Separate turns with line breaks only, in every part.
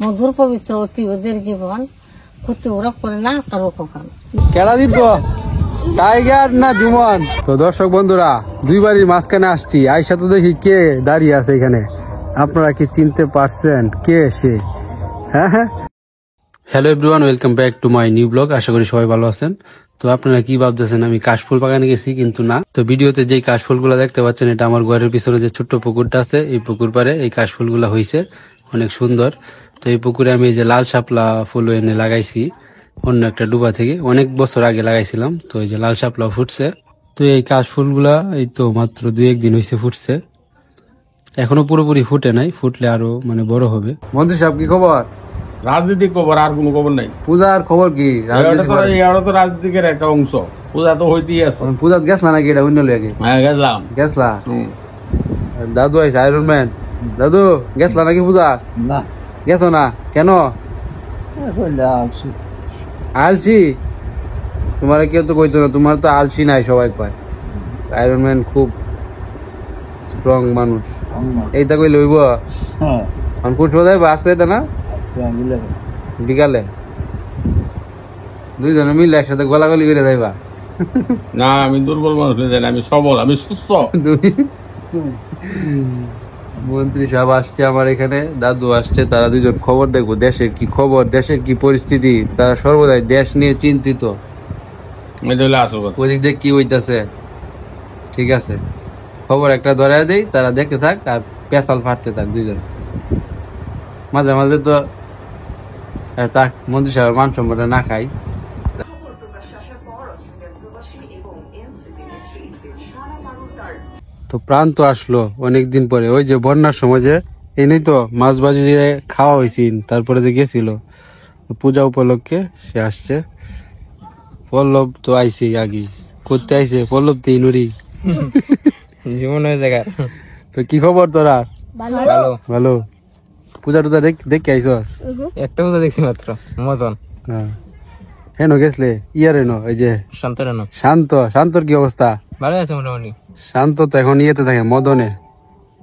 মধুর পবিত্র অতি ওদের জীবন ক্ষতি ওরা করে না কারো কখন
খেলা দিব টাইগার না জুমন। তো দর্শক বন্ধুরা, দুইবারই মাঝখানে আসছি, আইসা তো দেখি কে দাঁড়িয়ে আছে এখানে। আপনারা কি চিনতে পারছেন কে সে? হ্যাঁ হ্যাঁ, hello everyone, welcome back to my new blog. আশা করি সবাই ভালো আছেন। তো আপনারা কি ভাবতেছেন আমি কাশফুল বাগানে গেছি, কিন্তু না। তো ভিডিওতে যে কাশফুল গুলা দেখতে পাচ্ছেন, এটা আমার ঘরের পিছনে যে ছোট্ট পুকুরটা আছে, এই পুকুর পারে এই কাশফুল গুলা হয়েছে, অনেক সুন্দর। তো এই পুকুরে আমি এই যে লাল শাপলা ফুল এনে লাগাইছি অন্য একটা ডুবা থেকে, অনেক বছর আগে লাগাইছিলাম। তো এই যে লাল শাপলা ফুটছে। তো এই কাশফুল গুলা এই তো মাত্র 2-1 দিন হয়েছে ফুটছে, এখনো পুরোপুরি ফুটে নাই, ফুটলে আরো মানে বড় হবে। মন্ত্রী সাহেব কি খবর?
রাজনীতিক খবর, আর কোনো খবর নাই।
পূজার খবর কি?
তো রাজনীতিকের একটা অংশ, পূজা তো হইতেই আছে।
পূজাত গেছলা নাকি? এটা অন্য লাগে গেছলা। দাদু আইসা আয়রন ম্যান, দাদু গেছলা নাকি পূজা?
না
গেছো না কেন? আলসি? তোমার কেউ তো কইতো না, তোমার তো আলসি নাই সবাই কয়। আয়রন ম্যান খুব স্ট্রং মানুষ। এইটা কই লইব কোন সময় যাইব? আজকে যাইতা না? বিকালে দুইজনে মিলে একসাথে গলাগলি করে যাইবা?
না, আমি দুর্বল মানুষ জানি, আমি সবল, আমি সুস্থ।
মন্ত্রী সাহেব আসছে আমার এখানে, দাদু আসছে, তারা দুজন খবর দেখবো, দেশের কি খবর, দেশের কি পরিস্থিতি। তারা সর্বদাই দেশ নিয়ে চিন্তিত। ওদিক দিয়ে কি হইতাছে, ঠিক আছে, খবর একটা ধরে দেই, তারা দেখতে থাক আর পেশাল ফাটতে থাক দুইজন। মাঝে মাঝে তো মন্ত্রী সাহেবের মান সম্মানটা না খাই। তো প্রাণ তো আসলো অনেকদিন পরে, ওই যে বন্যার সময় যে এনেই তো মাছ ভাজি খাওয়া হয়েছিল, তারপরে যে গেছিল পূজা উপলক্ষে, সে আসছে। পল্লব তো আইসে আগে করতে আইসে, পল্লব তো ইনুরি
জীবন হয়ে জায়গা।
তো কি খবর তোরা?
ভালো
ভালো। পূজা টুজা দেখে আইসস?
একটা পূজা দেখছি মাত্র, মদন।
হ্যাঁ, হেন গেছলে ইয়ার এনো ওই যে শান্তর কি অবস্থা?
ভালো আছে মোটামুটি।
শান্ত তো এখন ইয়েতে থাকে মদনে।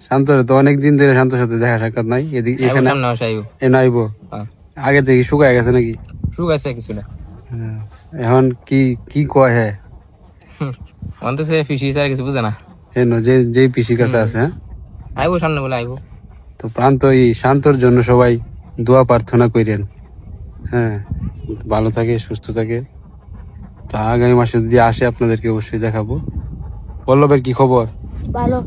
শান্তর তো অনেকদিন ধরে শান্তর সাথে দেখা সাক্ষাৎ নাই। এখানে আইব আগে থেকে শুকায় গেছে নাকি?
শুকাইছে কিছুটা।
এখন কি কয়? হ্যাঁ,
অন্তত পিসি আর কিছু বুঝে না।
হেন যে পিসির কাছে আছে। হ্যাঁ,
আইবো সামনে বলে আইবো।
তো প্রান্ত এই শান্তর জন্য সবাই দোয়া প্রার্থনা করেন। হ্যাঁ, ভালো থাকে, সুস্থ থাকে। তো আগামী মাসে যদি আসে আপনাদেরকে অবশ্যই দেখাবো। পল্লবের কি খবর?
ভালো।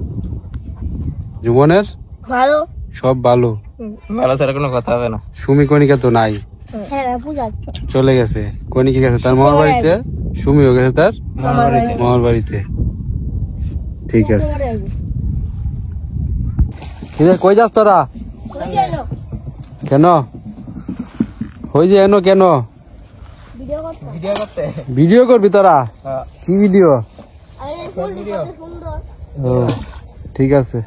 জীবনের
ভালো,
সব ভালো।
ভালো ছাড়া কোনো কথা হবে না।
সুমি কণিকা তো নাই, চলে গেছে। কণিকা গেছে তার মামার বাড়িতে, সুমিও গেছে তার মামার বাড়িতে। ঠিক আছে, কই যাস তোরা? কেন হই যে এনো কেন? ভিডিও করবি তোরা? কি ভিডিও? ও ঠিক আছে।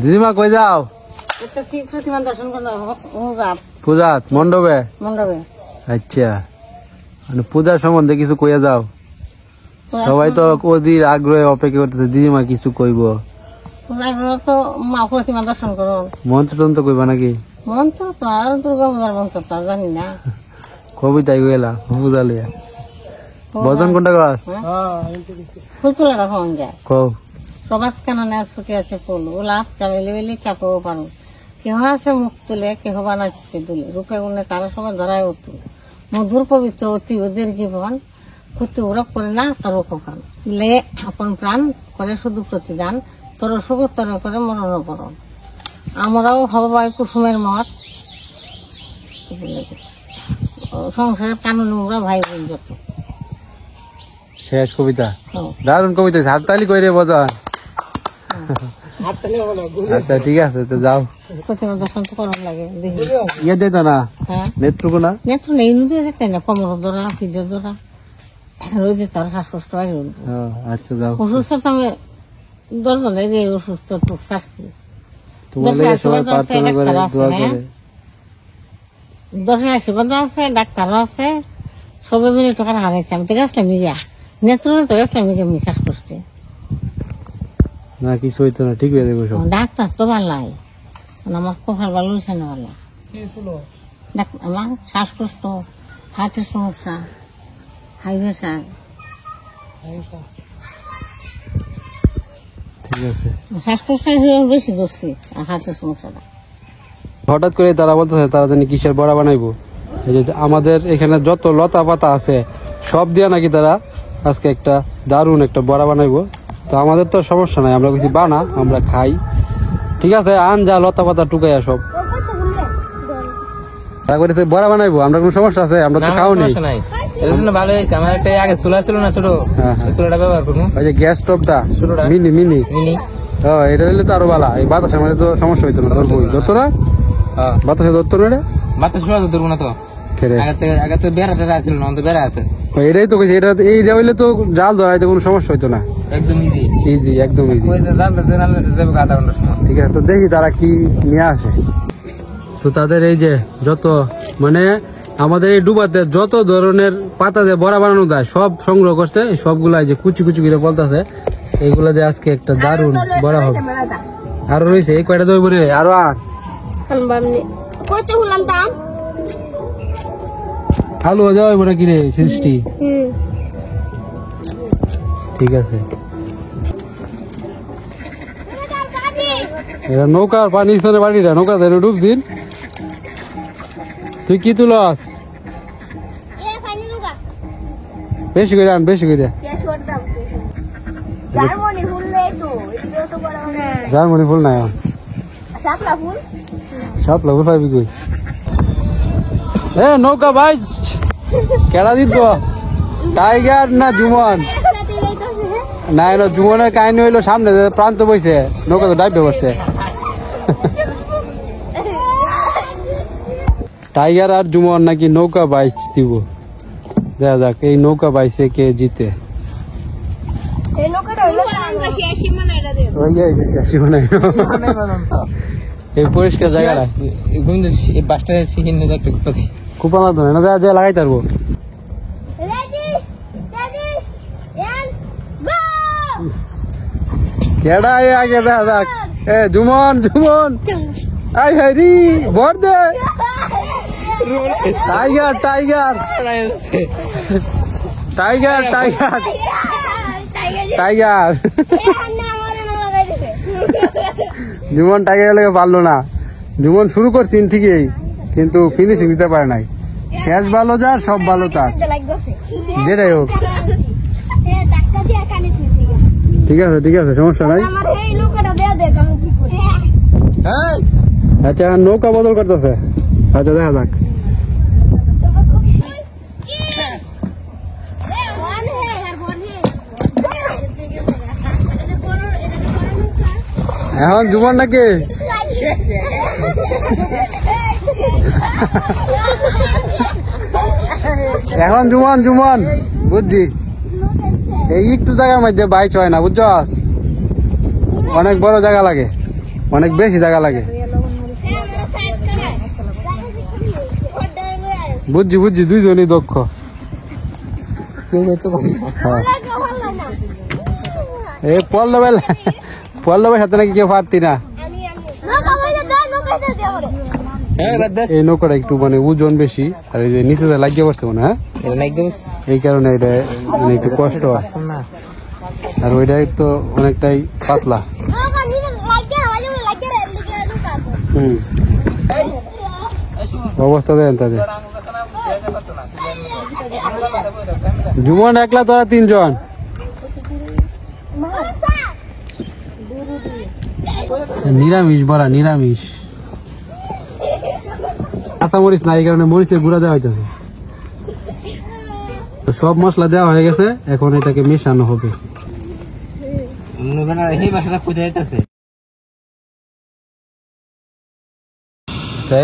দিদিমা কই যাও? পূজাত মণ্ডপে? আচ্ছা, মানে পূজার সম্বন্ধে কিছু কইয়া যাও। সবাই তো অধীর আগ্রহে অপেক্ষা করতেছে, দিদিমা কিছু কইব। মন্ত্র টন্ত্র কইবা নাকি?
মন্ত্র তো আর দুর্গা পূজার মন্ত্র তো জানি না।
কবিতাই কইলা পূজা লিয়া। বজন কোনটা গাছ?
ফুল তোলা রাখুন যায়।
কও
প্রভাত কাননে ছুটি আছে ফুল, গোলাপ চামেলি বেলি চাপও পারো। কেহ আছে মুখ তুলে, কেহ বানাচ্ছে দুলে, রূপে গুণে তারা সবাই ধরায় উতুল। মধুর পবিত্র অতি ওদের জীবন ক্ষতি ওরা করে না কারো কখন। লে আপন প্রাণ করে শুধু প্রতিদান, তোর শুভ তর করে মরণ পরণ। আমরাও হবাই কুসুমের মত, সংসারের কানুন ওরা ভাই বোন যত।
শেষ কবিতা, দারুণ কবিতা। হাততালি কই রে বজন। আচ্ছা ঠিক আছে, তো যাও।
দর্শন তো করুন লাগে
ইয়ে দে না নেত্রকোনা,
নেত্র নেই নুদি দেখতে না, কমর ধরা ফিজের ধরা রোদে তার শ্বাসকষ্ট হয়।
আচ্ছা যাও।
অসুস্থ তো আমি 10 জনের অসুস্থ টুক ছাড়ছি।
তোমার লাগে সবাই প্রার্থনা করে, দোয়া করে।
দর্শক আশীর্বাদ আছে, ডাক্তারও আছে, সবে মিলে টাকা হারাইছে। আমি তো গেছিলাম মিরিয়া, নেত্রকোনা তো গেছিলাম মিরিয়া শ্বাসকষ্টে।
না কিছু হইতো না, ঠিক হয়ে যাবে সব।
ডাক্তার তো ভালাই, আমার কপাল ভালো হয়েছে না ভালো। আমার শ্বাসকষ্ট, হার্টের সমস্যা, হাই প্রেশার।
ঠিক আছে।
শ্বাসকষ্ট বেশি ধরছি আর হার্টের সমস্যাটা।
হঠাৎ করে তারা বলতেছে তারা জানি কিসের বড়া বানাইবো। এই যে আমাদের এখানে যত লতা পাতা আছে সব দিয়া নাকি তারা আজকে একটা দারুণ একটা বড়া বানাইবো। তো আমাদের তো সমস্যা নাই, আমরা কিছু বানা, আমরা খাই। ঠিক আছে, আন যা লতা পাতা টুকাইয়া সব তারপরে বড়া বানাইবো, আমরা কোনো সমস্যা আছে? আমরা তো খাও নেই।
এর জন্য ভালো হয়েছে। আমার একটা আগে চুলা ছিল না ছোট,
হ্যাঁ, হ্যাঁ।
চুলাটা ব্যবহার করবো।
ওই যে গ্যাস স্টোভটা
ছোটটা।
Mini mini
mini.
এটা হইলে তো আরো ভালো। এই বাতাসের মধ্যে তো সমস্যা হইতো না, ধরতো না, বাতাসে ধরতো না। এটা
বাতাস চুলা তো ধরবো না তো।
খেরে
আগে তো বেড়া টেরা আসছিল না, তো বেড়া আছে।
এটাই তো কইছি, এইটা হইলে তো জাল ধরাইতে কোনো সমস্যা হইতো না।
একদম ইজি।
ইজি, একদম ইজি।
রান্না যাবে আধা ঘন্টার সময়।
ঠিক আছে, তো দেখি তারা কি নিয়ে আসে। তো তাদের এই যে যত মানে আমাদের এই ডুবাতে যত ধরনের পাতা দিয়ে বড়া বানানো যায় সব সংগ্রহ করছে। সবগুলা যে কুচি কুচি করে বলতেছে, এইগুলা দিয়ে আজকে একটা দারুণ বড়া হবে। আরো রয়েছে এই কয়টা দই বলে আরো আলু দেওয়া হইব নাকি রে সৃষ্টি? ঠিক আছে, এটা নৌকার পানি বাড়িটা নৌকা ডুব দিন। তুই কি তুলস? বেশি করে আন, বেশি করে। জার্মানি ফুল নাই, শাপলা ফুল পাইবি কই? এ নৌকা ভাই কেডা দিত? টাইগার না জুমন? না এলো জুমনের কাহিনী হইলো সামনে প্রান্ত বইছে, নৌকা তো ডাইবে করছে। টাইগার আর জুমন নাকি নৌকা বাইচ দিব। দেখা যাক এই নৌকা বাইচে কে জিতে। এই পরিষ্কার জায়গাটা
এই বাসটা
খুব আলাদা না, যা লাগাই পারবো। কেডা আগে দেখা যাক। এ জুমন জুমন আই হাইরি ভর দে। Tiger tiger tiger tiger tiger Jumon tiger লেগে পারলো না। জুমন শুরু করছেন ঠিকই, কিন্তু ফিনিশিং দিতে পারে নাই। শেষ ভালো যার সব ভালো তার, যেটাই হোক। ঠিক আছে ঠিক আছে, সমস্যা নাই। আচ্ছা নৌকা বদল করতেছে। আচ্ছা দেখা যাক। এখন জুমন নাকি এখন জুমন জুমন বুঝছি। এই একটু জায়গার মধ্যে বাইচ হয় না, বুঝছস? অনেক বড় জায়গা লাগে, অনেক বেশি জায়গা লাগে। বুঝছি বুঝছি, দুইজনই দক্ষ। এই পল্লবের সাথে নাকি কেউ পারতি না। এই নৌকাটা একটু মানে ওজন বেশি, আর এই যে নিচে লাগিয়ে পড়ছে মনে হয়, এই কারণে এটা মানে একটু কষ্ট হয়। আর ওইটাই তো অনেকটাই পাতলা। অবস্থা দেন তাদের। জুমন একলা, তোরা তিনজন। নিরামিষ বড়া, নিরামিষ। কাঁচা মরিচ না, এই কারণে মরিচের গুঁড়া দেওয়া হইতেছে। তো সব মশলা দেওয়া হয়ে গেছে, এখন এটাকে মেশানো হবে।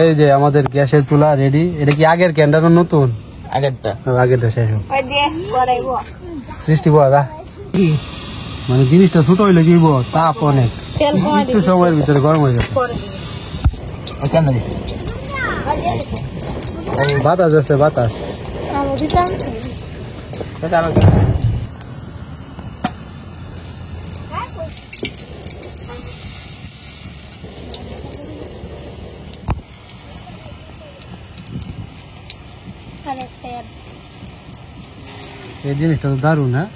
এই যে আমাদের গ্যাসের চুলা রেডি। এটা কি আগের ক্যান্ডার নতুন? আগেরটা শেষ হোক। সৃষ্টি বড়া মানে জিনিসটা ছোট হইলে কি তাপ অনেক, একটু সময়ের ভিতরে গরম হয়ে যাবে। বাতাস আছে বাতাস। এই জিনিসটা তো দারুণ, হ্যাঁ?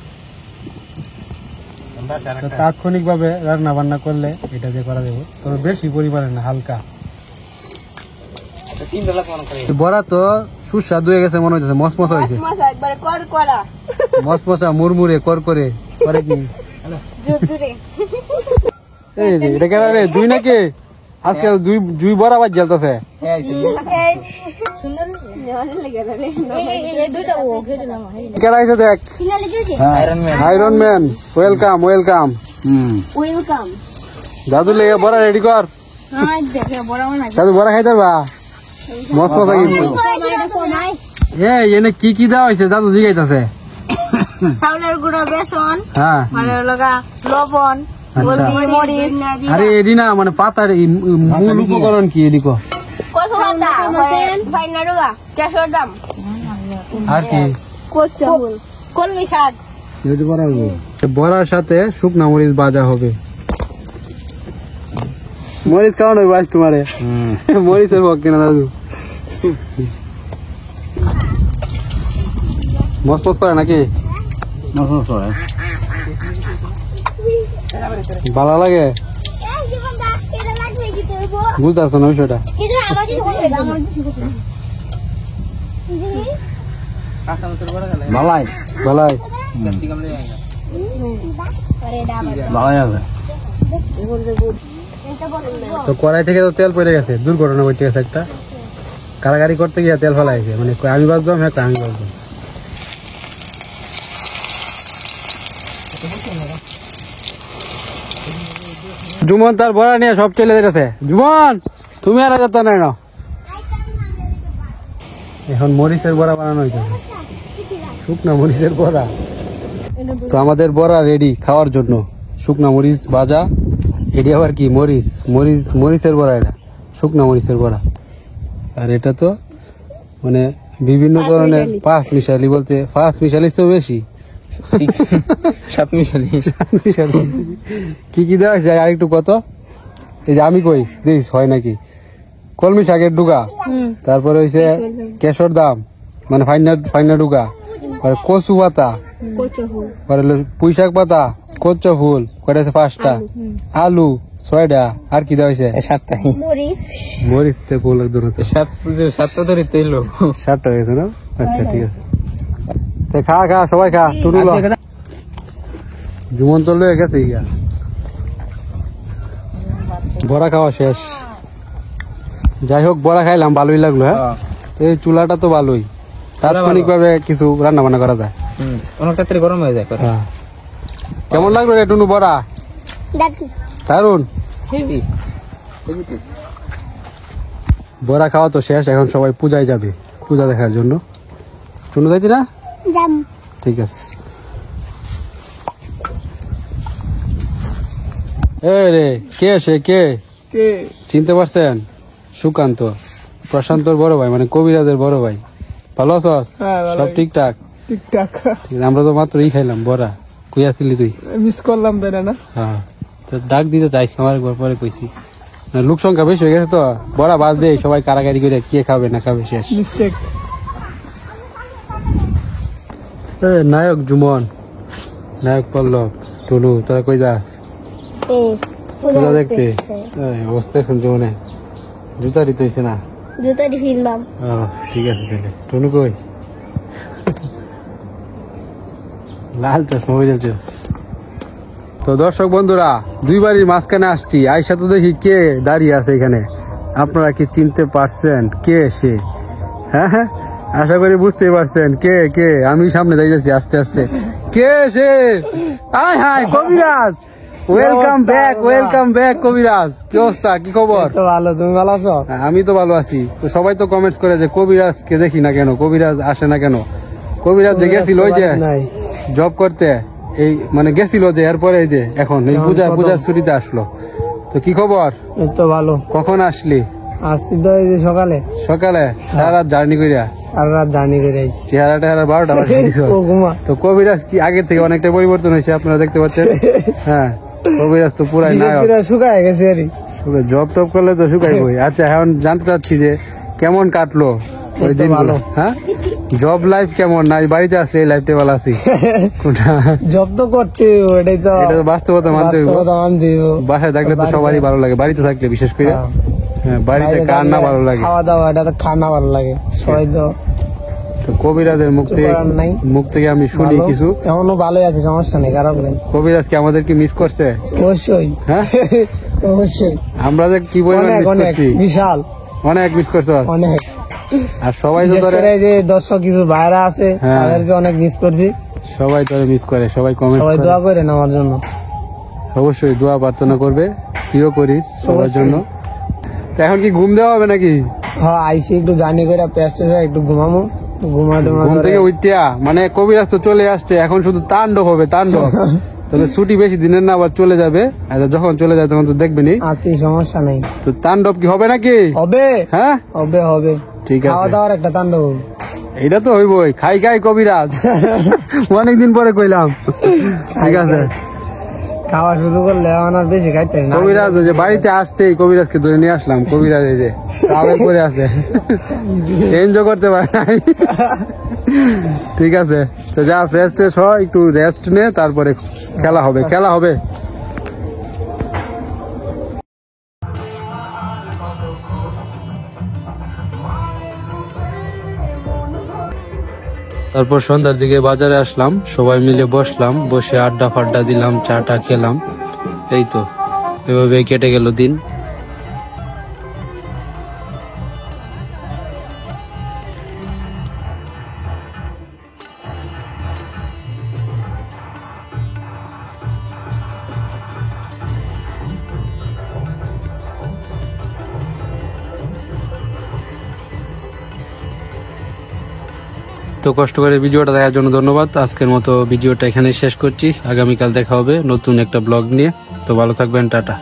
তাৎক্ষণিক ভাবে রান্না বান্না করলে এটা দিয়ে করা যাবে, তবে বেশি পরিমাণে না, হালকা। বড়া তো সুস্বাদু হয়ে গেছে মনে হচ্ছে, মসমসা হয়েছে, মসমসা মুরমুরে করকরে করে কি। এই রে, এটা কেন রে, দুই নাকি আজকে দুই বড়া বাজ জ্বলতেছে। কেরাইছে দেখ, আয়রন ম্যান, ওয়েলকাম ওয়েলকাম। দাদু লেগে বড়া রেডি কর, দাদু বড়া খাইতে পারবা, মসমসা কিন্তু। এনে কি কি দেওয়া হয়েছে দাদু জিগাইতেছে?
চাউলের গুঁড়ো, বেসন,
হ্যাঁ,
লবণ, হলদি, মরিচ,
আরে এডি না মানে পাতার মূল উপকরণ কি এডি কো?
কচুপাতা, ফাইনারুগা, কেশর দাম,
আর কি?
কলমি শাক।
বড়ার সাথে শুকনা মরিচ ভাজা হবে। মরিচ খাওয়ানো হবে আজ তোমারে, মরিচের ভোগ কিনা দাদু। মসমস করে নাকি? ভালো লাগে, বুঝতে পারছো না বিষয়টা? ভালাই ভালাই তো কড়াই থেকে তো তেল পড়ে গেছে, দুর্ঘটনা ঘটে গেছে একটা, কারাগারি করতে গিয়ে তেল ফেলাইছে, মানে আমি বাজলাম, হ্যাঁ আমি বাজলাম। জুমন তার বড়া নিয়ে সব চলে যেতেছে। জুমন তুমি আর যেত নাই না, এখন মরিচের বড়া বানানো হইতেছে, শুকনা মরিচের বড়া। তো আমাদের বড়া রেডি খাওয়ার জন্য, শুকনা মরিচ ভাজা, এটি আবার কি মরিচ, মরিচের বড়া, এটা শুকনা মরিচের বড়া। আর এটা তো মানে বিভিন্ন ধরনের পাঁচ মিশালি, বলতে পাঁচ মিশালি তো বেশি,
সাত মিশালি।
কি কি দেওয়া হয়েছে আরেকটু কত? এই যে আমি কই দিস হয় নাকি, কলমি শাকের ডুগা, তারপরে হয়েছে কেশর দাম মানে ফাইনা ডুগা, কচু পাতা, পুঁই শাক পাতা, কচ্চা ফুল, কয়টা আছে? 5টা, আলু 6টা, আর কি দেওয়া হয়েছে?
7টাই
মরিচ তে ফুল একদম
7টা ধরে তেল
7টা হয়েছে না? আচ্ছা ঠিক আছে, খা খা সবাই খা, টুটু ল। জুমন তো লয়ে গেছে গিয়া, বড়া খাওয়া শেষ। যাই হোক বড়া খাইলাম, ভালোই লাগলো। হ্যাঁ, এই চুলাটা তো ভালোই, তাৎক্ষণিক ভাবে কিছু রান্না বান্না করা যায়,
অনেক তাড়াতাড়ি গরম হয়ে যায়।
হ্যাঁ। কেমন লাগলো রে টুনু বড়া? দারুন। বড়া খাওয়া তো শেষ, এখন সবাই পূজায় যাবে, পূজা দেখার জন্য। টুনু যাইতি না? ঠিক আছে। রে কে সে, কে চিনতে পারছেন? সুকান্ত, প্রশান্তর বড় ভাই, মানে কবিরাজের বড় ভাই। ভালো আছস? সব ঠিকঠাক?
ঠিকঠাক।
আমরা তো মাত্র খাইলাম বড়া। কই আসলি তুই?
মিস করলাম তাই না?
হ্যাঁ, তো ডাক দিতে চাইছি, আমার পরে কইছি লোক সংখ্যা বেশি হয়ে গেছে তো, বড়া বাজ দিয়ে সবাই কারাগারি করে কে খাবে না খাবে শেষ।
মিস্টেক।
নায়ক জুমন, নায়ক পল্লব, টুনু, তোরা কই যাস? পূজা দেখতে। অবস্থা এখন জুমনে জুতা দিতে হয়েছে না?
জুতা দি ফিরলাম।
ঠিক আছে তাহলে। টুনু কই? লাল চশমা বেরিয়েছিস। তো দর্শক বন্ধুরা, দুইবারই মাঝখানে আসছি, আইসা তো দেখি কে দাঁড়িয়ে আছে এখানে। আপনারা কি চিনতে পারছেন কে সে? হ্যাঁ, আশা করি বুঝতে পারছেন কে কে। আমি সামনে দাঁড়িয়েছি আস্তে আস্তে। কে সে? হাই হাই কবিরাজ, ওয়েলকাম ব্যাক, ওয়েলকাম ব্যাক কবিরাজ। কি অবস্থা, কি খবর?
ভালো, তুমি ভালো আছো?
আমি তো ভালো আছি। তো সবাই তো কমেন্টস করে যে কবিরাজ কে দেখি না কেন, কবিরাজ আসে না কেন। কবিরাজ যে গেছিল ওই যে জব করতে, এই মানে গেছিল যে, এরপরে এই যে এখন এই পূজার ছুটিতে আসলো। তো কি খবর?
তো ভালো।
কখন আসলি?
আসছি তো এই যে সকালে
সকালে সারা রাত জার্নি করিয়া
আর রাত জার্নি করে আইছি
চেহারা টেহারা 12টা বাজে দিছো।
ও ঘুমা
তো কবিরাজ কি আগের থেকে অনেকটা পরিবর্তন হয়েছে আপনারা দেখতে পাচ্ছেন। হ্যাঁ কবিরাজ তো পুরাই
বিশেষ
নায়ক।
করে শুকায় গেছে আর
জব টপ করলে তো শুকাইবই। আচ্ছা এখন জানতে চাচ্ছি যে কেমন কাটলো ওই
এই তো
দিনগুলো?
ভালো।
হ্যাঁ জব লাইফ কেমন, না বাড়িতে আসলে এই লাইফটা ভালো আছি? কোনটা?
জব তো করতে হইবো, এটাই তো
এটা তো বাস্তবতা মানতে হইব।
বাস্তবতা মানতে হইব।
বাসায় থাকলে তো সবারই ভালো লাগে, বাড়িতে থাকলে বিশেষ করে।
হ্যাঁ।
হ্যাঁ বাড়িতে
বাইরে
কার না
থাকলে
ভালো লাগে।
খাওয়া দাওয়া এটা তো খানা ভালো লাগে সবাই তো
তো কবিরাজের
কিছু করার নাই।
মুখ থেকে আমি শুনি
ভালো।
কিছু।
এখনো ভালোই আছে, সমস্যা নেই, খারাপ নেই।
কবিরাজ কি আমাদের কি মিস করছে?
অবশ্যই
হ্যাঁ
অবশ্যই
আমরা যে কি পরিমাণ
অনেক
মিস
অনেক
করছি,
বিশাল
অনেক মিস করছো।
অনেক।
আর সবাই তো
বিশেষ
ধরে
করে এই যে দর্শক কিছু ভাইরা আছে
হ্যাঁ।
তাদেরকে অনেক মিস করছি।
সবাই তো মিস করে, সবাই কমেন্ট
সবাই
করে।
দোয়া করেন আমার জন্য।
অবশ্যই দোয়া প্রার্থনা করবে, তুইও করিস সবার
অবশ্যই।
জন্য। তো এখন কি ঘুম দেওয়া হবে নাকি?
হ্যাঁ আইসি একটু জার্নি করে পেস্ট একটু ঘুমামো,
ঘুম থেকে উঠিয়া মানে কবিরাজ তো চলে আসছে, এখন শুধু তাণ্ডব হবে, তাণ্ডব। তবে ছুটি বেশি দিনের না, আবার চলে যাবে। আর যখন চলে যায় তখন তো দেখবেনি।
আছি, সমস্যা নেই।
তো তাণ্ডব কি হবে নাকি?
হবে
হ্যাঁ
হবে হবে
ঠিক
খাওয়া
আছে,
দাওয়ার একটা তাণ্ডব হবে।
এটা তো হইবই। খাই খাই কবিরাজ অনেকদিন পরে কইলাম। ঠিক আছে
খাওয়া শুরু করলে এখন আর বেশি খাইতে হয় না।
কবিরাজ ওই যে বাড়িতে আসতেই কবিরাজকে ধরে নিয়ে আসলাম। কবিরাজ এই যে তাবে করে আছে, চেঞ্জও করতে পারে নাই। ঠিক আছে তো যা ফ্রেশ ট্রেশ হ, একটু রেস্ট নে, তারপরে খেলা হবে, খেলা হবে। তারপর সন্ধ্যার দিকে বাজারে আসলাম, সবাই মিলে বসলাম, বসে আড্ডা ফাড্ডা দিলাম, চাটা খেলাম। এই তো এভাবে কেটে গেল দিন। তো কষ্ট করে ভিডিওটা দেখার জন্য ধন্যবাদ। আজকের মতো ভিডিওটা এখানে শেষ করছি। আগামীকাল দেখা হবে নতুন একটা ব্লগ নিয়ে। তো ভালো থাকবেন, টাটা।